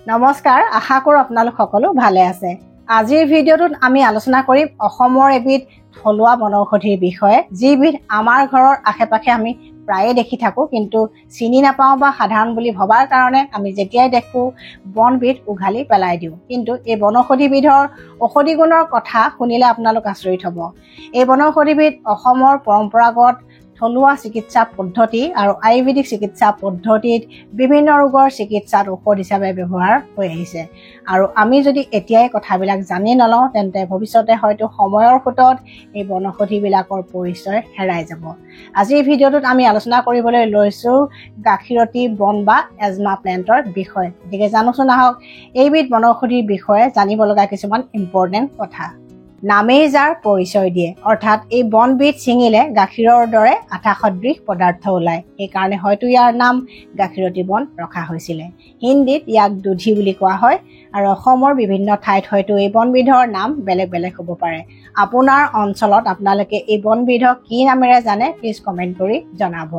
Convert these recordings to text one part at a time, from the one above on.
নমস্কাৰ, আশা কৰো আপোনালোক সকলো ভালে আছে। আজিৰ ভিডিঅ'টোত আমি আলোচনা কৰিম অসমৰ এবিধ থলুৱা বনৌষধিৰ বিষয়ে, যিবিধ আমাৰ ঘৰৰ আশে-পাশে আমি প্ৰায়ে দেখি থাকো, কিন্তু চিনি নাপাওঁ বা সাধাৰণ বুলি ভবাৰ কাৰণে আমি যেতিয়াই দেখো বনবিধ উঘালি পেলাই দিওঁ। কিন্তু এই বনৌষধিবিধৰ ঔষধি গুণৰ কথা শুনিলে আপোনালোক আচৰিত হ'ব। এই বনৌষধিবিধ অসমৰ পৰম্পৰাগত থলুৱা চিকিৎসা পদ্ধতি আৰু আয়ুৰ্বেদিক চিকিৎসা পদ্ধতিত বিভিন্ন ৰোগৰ চিকিৎসাত ঔষধ হিচাপে ব্যৱহাৰ হৈ আহিছে। আৰু আমি যদি এতিয়াই কথাবিলাক জানি নলওঁ, তেন্তে ভৱিষ্যতে হয়তো সময়ৰ সোঁতত এই বনৌষধিবিলাকৰ পৰিচয় হেৰাই যাব। আজিৰ ভিডিঅ'টোত আমি আলোচনা কৰিবলৈ লৈছোঁ গাখীৰতী বন বা এজমা প্লেণ্টৰ বিষয়ে। গতিকে জানোচোন আহক এইবিধ বনৌষধিৰ বিষয়ে জানিব লগা কিছুমান ইম্পৰ্টেণ্ট কথা। নামেই যাৰ পৰিচয় দিয়ে, অৰ্থাৎ এই বনবিধ ছিঙিলে গাখীৰৰ দৰে আঠা সদৃশ পদাৰ্থ ওলায়। সেইকাৰণে হয়তো ইয়াৰ নাম গাখীৰতী বন ৰখা হৈছিলে। হিন্দীত ইয়াক দুধি বুলি কোৱা হয় আৰু অসমৰ বিভিন্ন ঠাইত হয়তো এই বনবিধৰ নাম বেলেগ বেলেগ হ'ব পাৰে। আপোনাৰ অঞ্চলত আপোনালোকে এই বনবিধক কি নামেৰে জানে প্লিজ কমেণ্ট কৰি জনাব।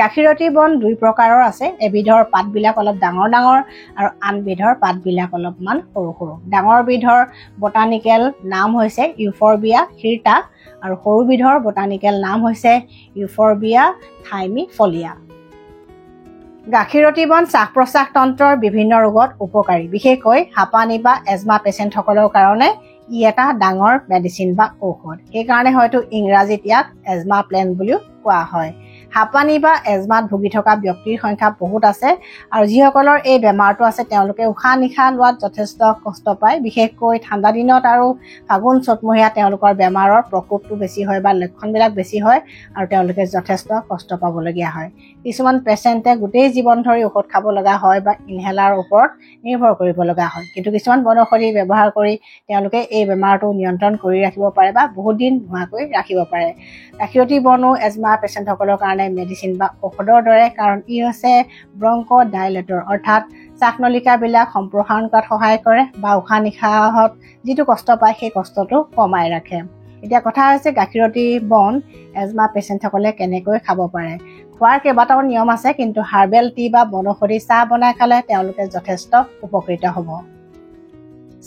গাখীৰতী বন দুই প্ৰকাৰৰ আছে। এবিধৰ পাতবিলাক অলপ ডাঙৰ ডাঙৰ আৰু আনবিধৰ পাতবিলাক অলপমান সৰু সৰু। ডাঙৰ বিধৰ বটানিকেল নাম হৈছে ইউফৰবিয়া খীৰতা আৰু সৰুবিধৰ বটানিকেল নাম হৈছে ইউফৰবিয়া থাইমিফলিয়া। গাখীৰতী বন শ্বাস প্ৰশ্বাস তন্ত্ৰৰ বিভিন্ন ৰোগত উপকাৰী, বিশেষকৈ হাঁপানি বা এজমা পেচেণ্টসকলৰ কাৰণে ই এটা ডাঙৰ মেডিচিন বা ঔষধ। সেইকাৰণে হয়তো ইংৰাজীত ইয়াক এজমা প্লেণ্ট বুলিও কোৱা হয়। হাঁপানি বা এজমাত ভুগি থকা ব্যক্তিৰ সংখ্যা বহুত আছে আৰু যিসকলৰ এই বেমাৰটো আছে তেওঁলোকে উশাহ নিশাহ লোৱাত যথেষ্ট কষ্ট পায়। বিশেষকৈ ঠাণ্ডা দিনত আৰু ফাগুন চ'তমহীয়া তেওঁলোকৰ বেমাৰৰ প্ৰকোপটো বেছি হয় বা লক্ষণবিলাক বেছি হয় আৰু তেওঁলোকে যথেষ্ট কষ্ট পাবলগীয়া হয়। কিছুমান পেচেণ্টে গোটেই জীৱন ধৰি ঔষধ খাব লগা হয় বা ইনহেলাৰৰ ওপৰত নিৰ্ভৰ কৰিব লগা হয়। কিন্তু কিছুমান বনৌষধি ব্যৱহাৰ কৰি তেওঁলোকে এই বেমাৰটো নিয়ন্ত্ৰণ কৰি ৰাখিব পাৰে বা বহুত দিন নোহোৱাকৈ ৰাখিব পাৰে। গাখীৰতী বনো এজমা পেচেণ্টসকলৰ কাৰণে মেডিচিন বা ঔষধৰ দৰে, কাৰণ ই হৈছে ব্ৰংক ডাইলেটৰ, অৰ্থাৎ শ্বাসনলিকাবিলাক সম্প্ৰসাৰণ কৰাত সহায় কৰে বা উশাহ নিশাহত যিটো কষ্ট পায় সেই কষ্টটো কমাই ৰাখে। এতিয়া কথা হৈছে গাখীৰতী বন এজমা পেচেণ্টসকলে কেনেকৈ খাব পাৰে। খোৱাৰ কেইবাটাও নিয়ম আছে, কিন্তু হাৰ্বেল টি বা বনৌষধি চাহ বনাই খালে তেওঁলোকে যথেষ্ট উপকৃত হ'ব।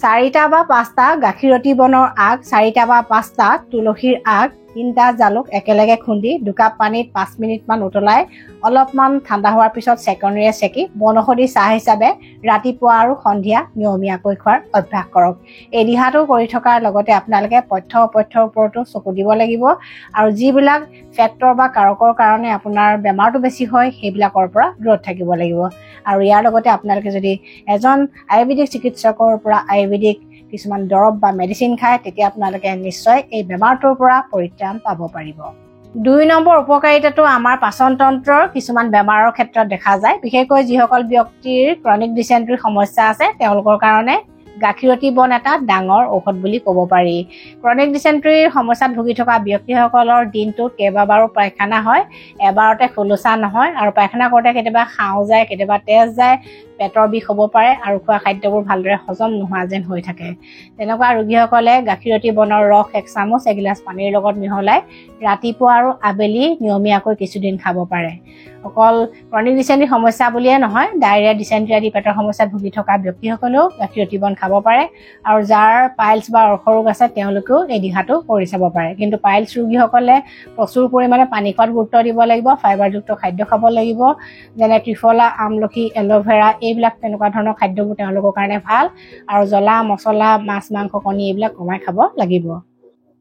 4টা বা 5টা গাখীৰতী বনৰ আগ, 4টা বা 5টা তুলসীৰ আগ, 3টা জালুক একেলগে খুন্দি 2 কাপ পানীত 5 মিনিটমান উতলাই অলপমান ঠাণ্ডা হোৱাৰ পিছত চেকনিৰে চেকি বনৌষধি চাহ হিচাপে ৰাতিপুৱা আৰু সন্ধিয়া নিয়মীয়াকৈ খোৱাৰ অভ্যাস কৰক। এই দিহাটো কৰি থকাৰ লগতে আপোনালোকে পথ্য অপথ্যৰ ওপৰতো চকু দিব লাগিব আৰু যিবিলাক ফেক্টৰ বা কাৰকৰ কাৰণে আপোনাৰ বেমাৰটো বেছি হয় সেইবিলাকৰ পৰা দূৰত থাকিব লাগিব। আৰু ইয়াৰ লগতে আপোনালোকে যদি এজন আয়ুৰ্বেদিক চিকিৎসকৰ পৰা আয়ুৰ্বেদিক কিছুমান দৰৱ বা মেডিচিন খায়, তেতিয়া আপোনালোকে নিশ্চয় এই বেমাৰটোৰ পৰা পৰিত্ৰাণ পাব পাৰিব। 2 নম্বৰ উপকাৰিতাটো আমাৰ পাচন তন্ত্ৰৰ কিছুমান বেমাৰৰ ক্ষেত্ৰত দেখা যায়। বিশেষকৈ যিসকল ব্যক্তিৰ ক্ৰনিক ডিচেণ্ট্ৰিৰ সমস্যা আছে তেওঁলোকৰ কাৰণে গাখীৰতী বন এটা ডাঙৰ ঔষধ বুলি ক'ব পাৰি। ক্ৰনিক ডিচেণ্ট্ৰিৰ সমস্যাত ভুগি থকা ব্যক্তিসকলৰ দিনটোত কেইবাবাৰো পায়খানা হয়, এবাৰতে খোলোচা নহয় আৰু পায়খানা কৰোঁতে কেতিয়াবা খাওঁ যায়, কেতিয়াবা তেজ যায়, পেটৰ বিষ হ'ব পাৰে আৰু খোৱা খাদ্যবোৰ ভালদৰে হজম নোহোৱা যেন হৈ থাকে। তেনেকুৱা ৰোগীসকলে গাখীৰতী বনৰ ৰস 1 চামুচ এগিলাচ পানীৰ লগত মিহলাই ৰাতিপুৱা আৰু আবেলি নিয়মীয়াকৈ কিছুদিন খাব পাৰে। অকল ক্ৰনিক ডিচেণ্ট্ৰি সমস্যা বুলিয়ে নহয়, ডায়েৰিয়া ডিচেণ্ট্ৰি আদি পেটৰ সমস্যাত ভুগি থকা ব্যক্তিসকলেও গাখীৰতী বন খাব পাৰে আৰু যাৰ পাইলছ বা অৰ্শ ৰোগ আছে তেওঁলোকেও এই দিহাটো কৰি চাব পাৰে। কিন্তু পাইলছ ৰোগীসকলে প্ৰচুৰ পৰিমাণে পানী খোৱাত গুৰুত্ব দিব লাগিব, ফাইবাৰযুক্ত খাদ্য খাব লাগিব, যেনে ত্ৰিফলা, আমলখি, এল'ভেৰা, এইবিলাক তেনেকুৱা ধৰণৰ খাদ্যবোৰ তেওঁলোকৰ কাৰণে ভাল আৰু জ্বলা মছলা, মাছ মাংস, কণী এইবিলাক কমাই খাব লাগিব।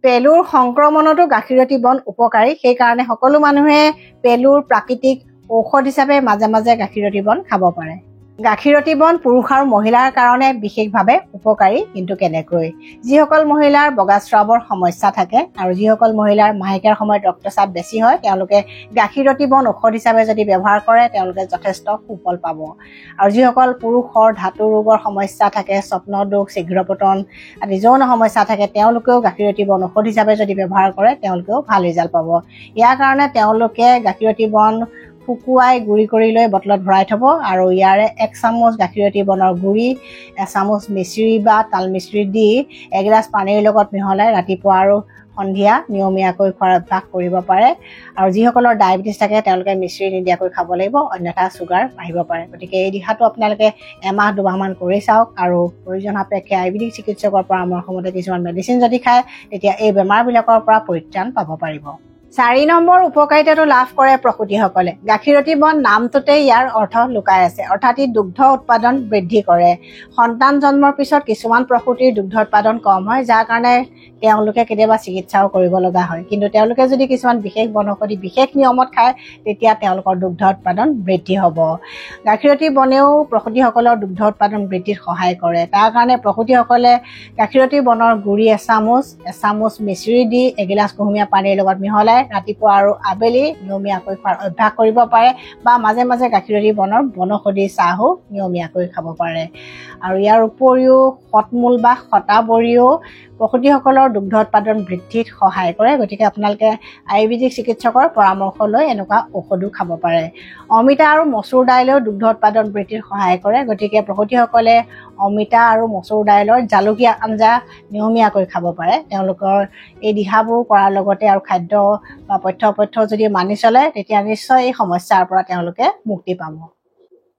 পেলুৰ সংক্ৰমণতো গাখীৰতী বন উপকাৰী, সেইকাৰণে সকলো মানুহে পেলুৰ প্ৰাকৃতিক ঔষধ হিচাপে মাজে মাজে গাখীৰতী বন খাব পাৰে। গাখীৰতী বন পুৰুষ আৰু মহিলাৰ কাৰণে বিশেষভাৱে উপকাৰী, কিন্তু কেনেকৈ? যিসকল মহিলাৰ বগাস্ৰাৱৰ সমস্যা থাকে আৰু যিসকল মহিলাৰ মাহেকীয়াৰ সময়ত ৰক্তচাপ বেছি হয় তেওঁলোকে গাখীৰতী বন ঔষধ হিচাপে যদি ব্যৱহাৰ কৰে তেওঁলোকে যথেষ্ট সুফল পাব। আৰু যিসকল পুৰুষৰ ধাতু ৰোগৰ সমস্যা থাকে, স্বপ্ন দোষ, শীঘ্ৰপতন আদি যৌন সমস্যা থাকে, তেওঁলোকেও গাখীৰতী বন ঔষধ হিচাপে যদি ব্যৱহাৰ কৰে তেওঁলোকেও ভাল ৰিজাল্ট পাব। ইয়াৰ কাৰণে তেওঁলোকে গাখীৰতী বন শুকুৱাই গুড়ি কৰি লৈ বটলত ভৰাই থ'ব আৰু ইয়াৰে 1 চামুচ গাখীৰতী বনৰ গুড়ি, 1 চামুচ মিশ্ৰি বা তাল মিশ্ৰি দি এগিলাচ পানীৰ লগত মিহলাই ৰাতিপুৱা আৰু সন্ধিয়া নিয়মীয়াকৈ খোৱাৰ অভ্যাস কৰিব পাৰে আৰু যিসকলৰ ডায়েবেটিছ থাকে তেওঁলোকে মিশ্ৰি নিদিয়াকৈ খাব লাগিব, অন্যথা চুগাৰ বাঢ়িব পাৰে। গতিকে এই দিশাটো আপোনালোকে এমাহ দুমাহমান কৰি চাওক আৰু প্ৰয়োজন সাপেক্ষে আয়ুৰ্বেদিক চিকিৎসকৰ পৰামৰ্শ মতে কিছুমান মেডিচিন যদি খায় তেতিয়া এই বেমাৰবিলাকৰ পৰা পৰিত্ৰাণ পাব পাৰিব। 4 নম্বৰ উপকাৰিতাটো লাভ কৰে প্ৰসূতিসকলে। গাখীৰতী বন নামটোতে ইয়াৰ অৰ্থ লুকাই আছে, অৰ্থাৎ ই দুগ্ধ উৎপাদন বৃদ্ধি কৰে। সন্তান জন্মৰ পিছত কিছুমান প্ৰসূতিৰ দুগ্ধ উৎপাদন কম হয়, যাৰ কাৰণে তেওঁলোকে কেতিয়াবা চিকিৎসাও কৰিব লগা হয়। কিন্তু তেওঁলোকে যদি কিছুমান বিশেষ বনৌষধি বিশেষ নিয়মত খায় তেতিয়া তেওঁলোকৰ দুগ্ধ উৎপাদন বৃদ্ধি হ'ব। গাখীৰতী বনেও প্ৰসূতিসকলৰ দুগ্ধ উৎপাদন বৃদ্ধিত সহায় কৰে। তাৰ কাৰণে প্ৰসূতিসকলে গাখীৰতী বনৰ গুৰি এচামুচ মিশ্ৰি দি এগিলাচ কুহুমীয়া পানীৰ লগত মিহলাই ৰাতিপুৱা আৰু আবেলি নিয়মীয়াকৈ খোৱাৰ অভ্যাস কৰিব পাৰে বা মাজে মাজে গাখীৰতী বনৰ বনৌষধি চাহো নিয়মীয়াকৈ খাব পাৰে। আৰু ইয়াৰ উপৰিও শতমূল বা শতাৱৰীও প্ৰসূতিসকলৰ দুগ্ধ উৎপাদন বৃদ্ধিত সহায় কৰে। গতিকে আপোনালোকে আয়ুৰ্বেদিক চিকিৎসকৰ পৰামৰ্শ লৈ এনেকুৱা ঔষধো খাব পাৰে। অমিতা আৰু মচুৰ দাইলেও দুগ্ধ উৎপাদন বৃদ্ধিত সহায় কৰে। গতিকে প্ৰসূতিসকলে অমিতা আৰু মচুৰ দাইলৰ জালুকীয়া আঞ্জা নিয়মীয়াকৈ খাব পাৰে। তেওঁলোকৰ এই দিহাবোৰ কৰাৰ লগতে আৰু খাদ্য বা পথ্য যদি মানি চলে তেতিয়া নিশ্চয় এই সমস্যাৰ পৰা তেওঁলোকে মুক্তি পাব।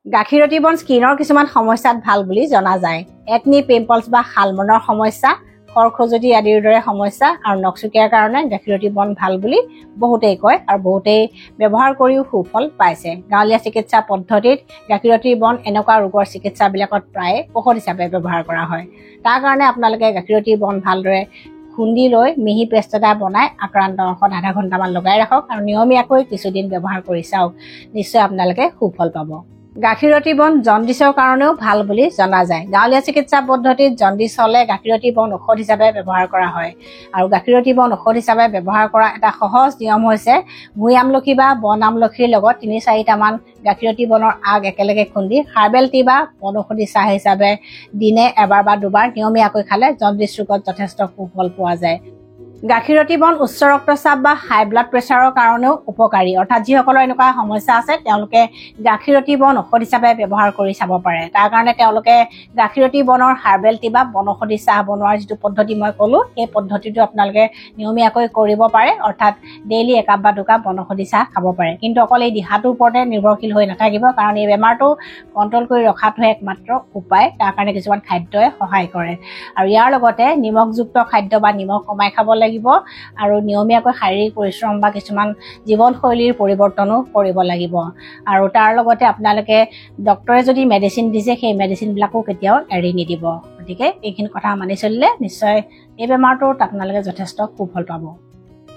গাখীৰতী বন স্কিনৰ কিছুমান সমস্যাত ভাল বুলি জনা যায়। একনি, পিম্পলছ বা শালমনৰ সমস্যা, খৰখজুতি আদিৰ দৰে সমস্যা আৰু নখচুকীয়াৰ কাৰণে গাখীৰতী বন ভাল বুলি বহুতেই কয় আৰু বহুতেই ব্যৱহাৰ কৰিও সুফল পাইছে। গাঁৱলীয়া চিকিৎসা পদ্ধতিত গাখীৰতী বন এনেকুৱা ৰোগৰ চিকিৎসাবিলাকত প্ৰায়ে ঔষধ হিচাপে ব্যৱহাৰ কৰা হয়। তাৰ কাৰণে আপোনালোকে গাখীৰতী বন ভালদৰে খুন্দি লৈ মিহি পেষ্ট এটা বনাই আক্ৰান্ত অংশত আধা ঘণ্টামান লগাই ৰাখক আৰু নিয়মীয়াকৈ কিছুদিন ব্যৱহাৰ কৰি চাওক, নিশ্চয় আপোনালোকে সুফল পাব। গাখীৰতী বন জণ্ডিছৰ কাৰণেও ভাল বুলি জনা যায়। গাঁৱলীয়া চিকিৎসা পদ্ধতিত জণ্ডিছ হ'লে গাখীৰতী বন ঔষধ হিচাপে ব্যৱহাৰ কৰা হয়। আৰু গাখীৰতী বন ঔষধ হিচাপে ব্যৱহাৰ কৰা এটা সহজ নিয়ম হৈছে ভুই আমলখি বা বন আমলখিৰ লগত 3-4টামান গাখীৰতী বনৰ আগ একেলগে খুন্দি হাৰ্বেল টি বা বনৌষধি চাহ হিচাপে দিনে এবাৰ বা দুবাৰ নিয়মীয়াকৈ খালে জণ্ডিছ ৰোগত যথেষ্ট সুফল পোৱা যায়। গাখীৰতী বন উচ্চ ৰক্তচাপ বা হাই ব্লাড প্ৰেছাৰৰ কাৰণেও উপকাৰী, অৰ্থাৎ যিসকলৰ এনেকুৱা সমস্যা আছে তেওঁলোকে গাখীৰতী বন ঔষধ হিচাপে ব্যৱহাৰ কৰি চাব পাৰে। তাৰ কাৰণে তেওঁলোকে গাখীৰতী বনৰ হাৰ্বেল টি বা বনৌষধি চাহ বনোৱাৰ যিটো পদ্ধতি মই ক'লোঁ সেই পদ্ধতিটো আপোনালোকে নিয়মীয়াকৈ কৰিব পাৰে, অৰ্থাৎ ডেইলি 1 কাপ বা 2 কাপ বনৌষধি চাহ খাব পাৰে। কিন্তু অকল এই দিহাটোৰ ওপৰতে নিৰ্ভৰশীল হৈ নাথাকিব, কাৰণ এই বেমাৰটো কণ্ট্ৰল কৰি ৰখাটোহে একমাত্ৰ উপায়। তাৰ কাৰণে কিছুমান খাদ্যই সহায় কৰে আৰু ইয়াৰ লগতে নিমখযুক্ত খাদ্য বা নিমখ কমাই খাব লাগিব আৰু নিয়মীয়াকৈ শাৰীৰিক পৰিশ্ৰম বা কিছুমান জীৱনশৈলীৰ পৰিৱৰ্তনো কৰিব লাগিব। আৰু তাৰ লগতে আপোনালোকে ডক্টৰে যদি মেডিচিন দিছে সেই মেডিচিনবিলাকো কেতিয়াও এৰি নিদিব। গতিকে এইখিনি কথা মানি চলিলে নিশ্চয় এই বেমাৰটোত আপোনালোকে যথেষ্ট সুফল পাব।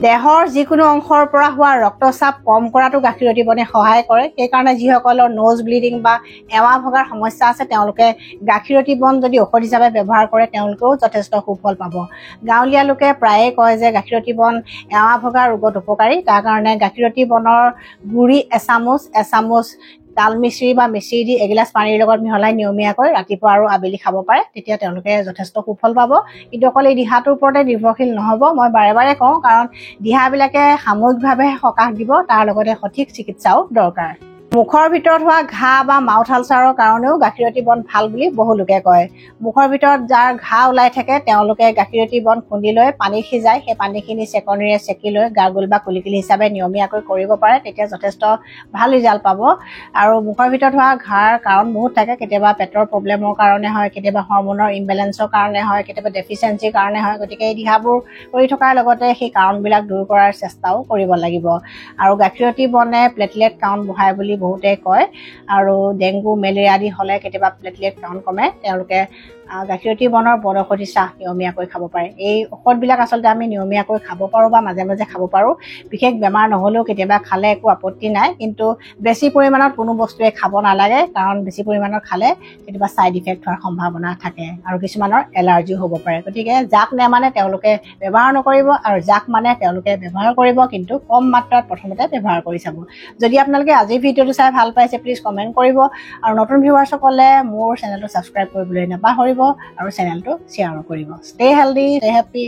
দেহৰ যিকোনো অংশৰ পৰা হোৱা ৰক্তচাপ কম কৰাটো গাখীৰতী বনে সহায় কৰে। সেইকাৰণে যিসকলৰ নোজ ব্লিডিং বা এৱা ভগাৰ সমস্যা আছে তেওঁলোকে গাখীৰতী বন যদি ঔষধ হিচাপে ব্যৱহাৰ কৰে তেওঁলোকেও যথেষ্ট সুফল পাব। গাঁৱলীয়া লোকে প্ৰায়ে কয় যে গাখীৰতী বন এৱা ভগা ৰোগত উপকাৰী। তাৰ কাৰণে গাখীৰতী বনৰ গুৰি এচামুচ তাল মিশ্ৰি বা মিশ্ৰি দি এগিলাচ পানীৰ লগত মিহলাই নিয়মীয়াকৈ ৰাতিপুৱা আৰু আবেলি খাব পাৰে, তেতিয়া তেওঁলোকে যথেষ্ট সুফল পাব। কিন্তু অকল এই দিহাটোৰ ওপৰতে নিৰ্ভৰশীল নহ'ব, মই বাৰে বাৰে কওঁ, কাৰণ দিহাবিলাকে সাময়িকভাৱে সকাহ দিব, তাৰ লগতে সঠিক চিকিৎসাও দৰকাৰ। মুখৰ ভিতৰত হোৱা ঘাঁ বা মাউথ আলচাৰৰ কাৰণেও গাখীৰতী বন ভাল বুলি বহু লোকে কয়। মুখৰ ভিতৰত যাৰ ঘাঁ ওলাই থাকে তেওঁলোকে গাখীৰতী বন খুন্দি লৈ পানী সিজাই সেই পানীখিনি চেকনিৰে চেকি লৈ গাৰ্গল বা কুলিকুলি হিচাপে নিয়মীয়াকৈ কৰিব পাৰে, তেতিয়া যথেষ্ট ভাল ৰিজাল্ট পাব। আৰু মুখৰ ভিতৰত হোৱা ঘাঁৰ কাৰণ বহুত থাকে, কেতিয়াবা পেটৰ প্ৰব্লেমৰ কাৰণে হয়, কেতিয়াবা হৰমনৰ ইম্বেলেঞ্চৰ কাৰণে হয়, কেতিয়াবা ডেফিচিয়েঞ্চিৰ কাৰণে হয়। গতিকে এই দিহাবোৰ কৰি থকাৰ লগতে সেই কাৰণবিলাক দূৰ কৰাৰ চেষ্টাও কৰিব লাগিব। আৰু গাখীৰতী বনে প্লেটলেট কাউণ্ট বঢ়ায় বুলি বহুতে কয় আৰু ডেংগু মেলেৰিয়া আদি হ'লে কেতিয়াবা প্লেটলেট কাউণ্ট কমে। তেওঁলোকে গাখীৰতী বনৰ বনৌষধি চাহ নিয়মীয়াকৈ খাব পাৰে। এই ঔষধবিলাক আচলতে আমি নিয়মীয়াকৈ খাব পাৰোঁ বা মাজে মাজে খাব পাৰোঁ। বিশেষ বেমাৰ নহ'লেও কেতিয়াবা খালে একো আপত্তি নাই, কিন্তু বেছি পৰিমাণত কোনো বস্তুৱে খাব নালাগে, কাৰণ বেছি পৰিমাণত খালে কেতিয়াবা ছাইড ইফেক্ট হোৱাৰ সম্ভাৱনা থাকে আৰু কিছুমানৰ এলাৰ্জিও হ'ব পাৰে। গতিকে যাক নেমানে তেওঁলোকে ব্যৱহাৰ নকৰিব আৰু যাক মানে তেওঁলোকে ব্যৱহাৰ কৰিব, কিন্তু কম মাত্ৰাত প্ৰথমতে ব্যৱহাৰ কৰি চাব। যদি আপোনালোকে আজিৰ ভিডিঅ'টো চাই ভাল পাইছে প্লিজ কমেণ্ট কৰিব আৰু নতুন ভিউৱাৰ্ছসকলে মোৰ চেনেলটো ছাবস্ক্ৰাইব কৰিবলৈ নাপাহৰিব আৰু চেনেলটো শ্বেয়াৰো কৰিব। Stay healthy, stay happy.